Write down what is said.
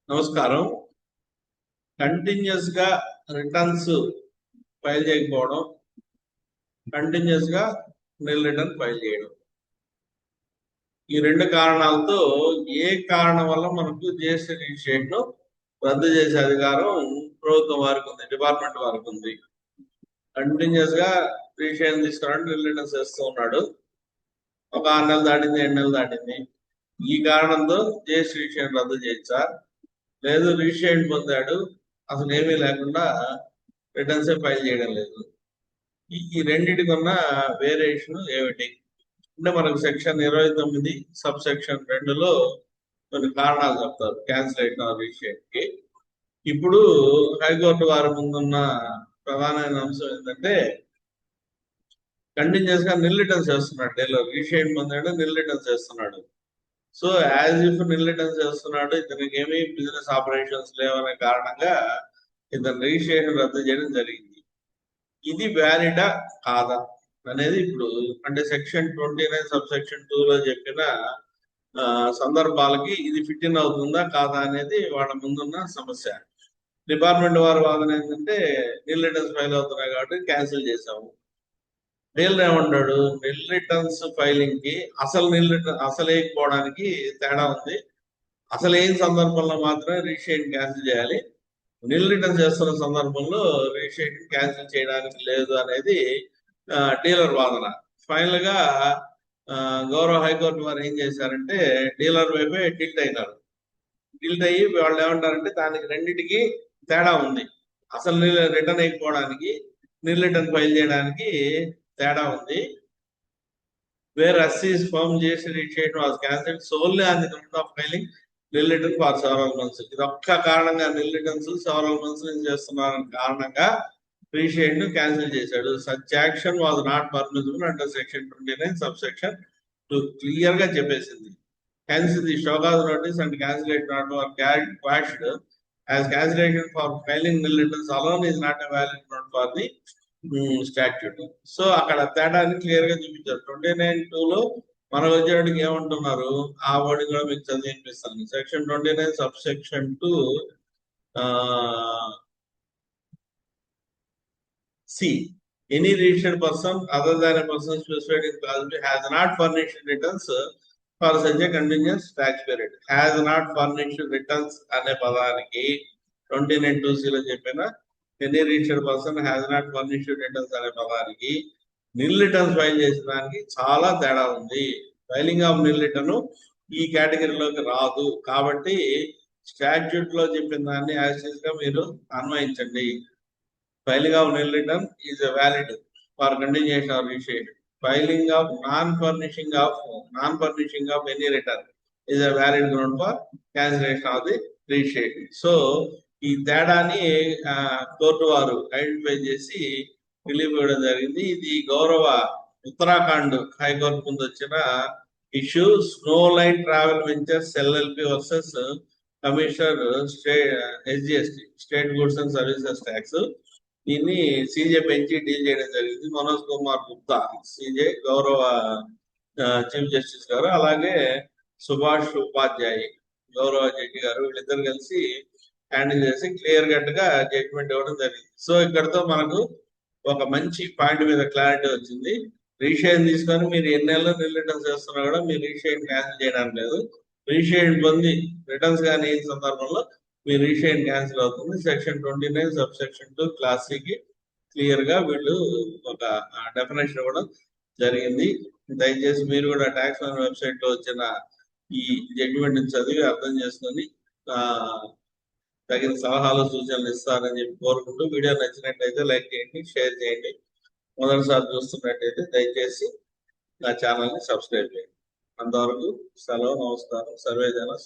నమస్కారం. కంటిన్యూస్ గా returns file చేయకపోవడం, కంటిన్యూస్ గా నిల్ రిటర్న్ ఫైల్ చేయడం, ఈ రెండు కారణాలతో ఏ కారణం వల్ల మనకు జిఎస్టీ రిజిస్ట్రేషన్ రద్దు చేసే అధికారం ప్రభుత్వం వారికి ఉంది, డిపార్ట్మెంట్ వారికి ఉంది. కంటిన్యూస్ గా రిజిస్ట్రేషన్ తీసుకున్నాడు, నిల్ రిటర్న్స్ చేస్తూ ఉన్నాడు. ఒక 6 నెలలు దాటింది, 7 నెలలు దాటింది. ఈ కారణంతో జిఎస్టీ రిజిస్ట్రేషన్ రద్దు చేయొచ్చా? లేదు, రిజిస్ట్రేషన్ పొందాడు, అసలు ఏమీ లేకుండా రిటర్న్స్ ఫైల్ చేయడం లేదు. ఈ రెండింటికి ఉన్న వేరియేషన్ ఏమిటి అంటే, మనకు సెక్షన్ 29 సబ్ సెక్షన్ 2లో కొన్ని కారణాలు చెప్తారు క్యాన్సిలేషన్ ఆఫ్ రిజిస్ట్రేషన్ కి. ఇప్పుడు హైకోర్టు వారి ముందున్న ప్రధానమైన అంశం ఏంటంటే, కంటిన్యూస్ గా నిల్ రిటర్న్స్ చేస్తున్నాడు. డీలర్ రిజిస్ట్రేషన్ పొందాడు, నిల్ రిటర్న్స్ చేస్తున్నాడు. So as if nil returns చేస్తున్నాడు, ఇతనికి ఏమి బిజినెస్ ఆపరేషన్స్ లేవనే కారణంగా ఇతను రిజిస్ట్రేషన్ రద్దు చేయడం జరిగింది. ఇది వ్యాలిడా కాదా అనేది ఇప్పుడు అంటే సెక్షన్ 29 సబ్ సెక్షన్ 2లో చెప్పిన సందర్భాలకి ఇది ఫిట్ ఇన్ అవుతుందా కాదా అనేది వాళ్ళ ముందున్న సమస్య. డిపార్ట్మెంట్ వారి వాదన ఏంటంటే, నిల్ రిటర్న్స్ ఫైల్ అవుతున్నాయి కాబట్టి క్యాన్సిల్ చేసాము. డీలర్ ఏమంటాడు, నిల్ రిటర్న్స్ ఫైలింగ్ కి అసలు వేయకపోవడానికి తేడా ఉంది. అసలు ఏం సందర్భంలో మాత్రమే రిజిస్ట్రేషన్ క్యాన్సిల్ చేయాలి, నిల్ రిటర్న్ చేస్తున్న సందర్భంలో రిజిస్ట్రేషన్ క్యాన్సిల్ చేయడానికి లేదు అనేది డీలర్ వాదన. ఫైనల్ గా గౌరవ హైకోర్టు వారు ఏం చేశారంటే, డీలర్ వైపే టిల్ట్ అయినారు. టిల్ట్ అయ్యి వాళ్ళు ఏమంటారంటే, దానికి రెండింటికి తేడా ఉంది. అసలు రిటర్న్ అయిపోవడానికి, నిల్ రిటర్న్ ఫైల్ చేయడానికి తేడా ఉంది. వేర్ అస్సీస్ ఫర్మ్ చేసి registration was cancelled solely on the ground of filing nil return for several months. ఇది ఒక్క కారణంగా నిల్ రిటర్న్స్ సెవరల్ మంత్స్ నుంచి చేస్తున్నారని కారణంగా రిజిస్ట్రేషన్ క్యాన్సిల్ చేశాడు. Such action was not permissible under section 29 sub section 2 clear గా చెప్పేసింది. Hence the show cause notice and cancellation order are quashed as cancellation for filing nil returns alone is not a valid ground for the statute. So అక్కడ తేడాన్ని clear గా చూపించారు. 29(2) మనకు వచ్చేటికి ఏమంటున్నారు, ఆ word కూడా మీకు చదివి వినిపిస్తాను. Section 29 sub section 2 C, any registered person other than a person specified in class B has not furnished returns for such a continuous tax period. has not furnished returns అనే పదానికి 29(2)C లో చెప్పిన any registered person has not furnished returns అనే పదానికి నిల్ returns file చేసిన దానికి చాలా తేడా ఉంది. ఫైలింగ్ ఆఫ్ నిల్ రిటర్న్ ఈ కేటగిరీలోకి రాదు. కాబట్టి స్టాట్యూట్ లో చెప్పిన దాన్ని యాజ్ గా మీరు అన్వయించండి. Filing of nil return is valid for continuation of registration. Filing of non furnishing of any return is a valid ground for cancellation of the registration. So ఈ తేడాని కోర్టు వారు ఐడెంటిఫై చేసి రిలీఫ్ ఇవ్వడం జరిగింది. ఇది గౌరవ ఉత్తరాఖండ్ హైకోర్టు ముందు వచ్చిన issue, snow line travel ventures LLP versus commissioner SGST state goods and services tax. దీన్ని సీజే పెంచి డీల్ చేయడం జరిగింది. మనోజ్ కుమార్ గుప్తా సీజే, గౌరవ చీఫ్ జస్టిస్ గారు, అలాగే సుభాష్ ఉపాధ్యాయ్ గౌరవ జడ్జి గారు, వీళ్ళిద్దరు కలిసి హ్యాండిల్ చేసి క్లియర్ కట్ గా జడ్జిమెంట్ ఇవ్వడం జరిగింది. సో ఇక్కడతో మనకు ఒక మంచి పాయింట్ మీద క్లారిటీ వచ్చింది. రిజిస్ట్రేషన్ తీసుకొని మీరు ఎన్ని నెలలు నిల్ రిటర్న్స్ చేస్తున్నా కూడా మీరు రిజిస్ట్రేషన్ క్యాన్సిల్ చేయడానికి లేదు. రిజిస్ట్రేషన్ పొంది రిటర్న్స్ కానీ ఈ సందర్భంలో మీ రిజిస్ట్రేషన్ క్యాన్సిల్ అవుతుంది. సెక్షన్ 29 సబ్ సెక్షన్ 2 క్లాస్ కి క్లియర్ గా వీళ్ళు ఒక డెఫినేషన్ ఇవ్వడం జరిగింది. దయచేసి మీరు కూడా ట్యాక్స్ వెబ్సైట్ లో వచ్చిన ఈ జడ్జిమెంట్ చదివి అర్థం చేసుకొని తగిన సలహాలు సూచనలు ఇస్తారని చెప్పి కోరుకుంటూ, వీడియో నచ్చినట్టయితే లైక్ చేయండి, షేర్ చేయండి. మొదటిసారి చూస్తున్నట్టయితే దయచేసి నా ఛానల్ని సబ్స్క్రైబ్ చేయండి. అంతవరకు సెలవు, నమస్కారం. సర్వేజన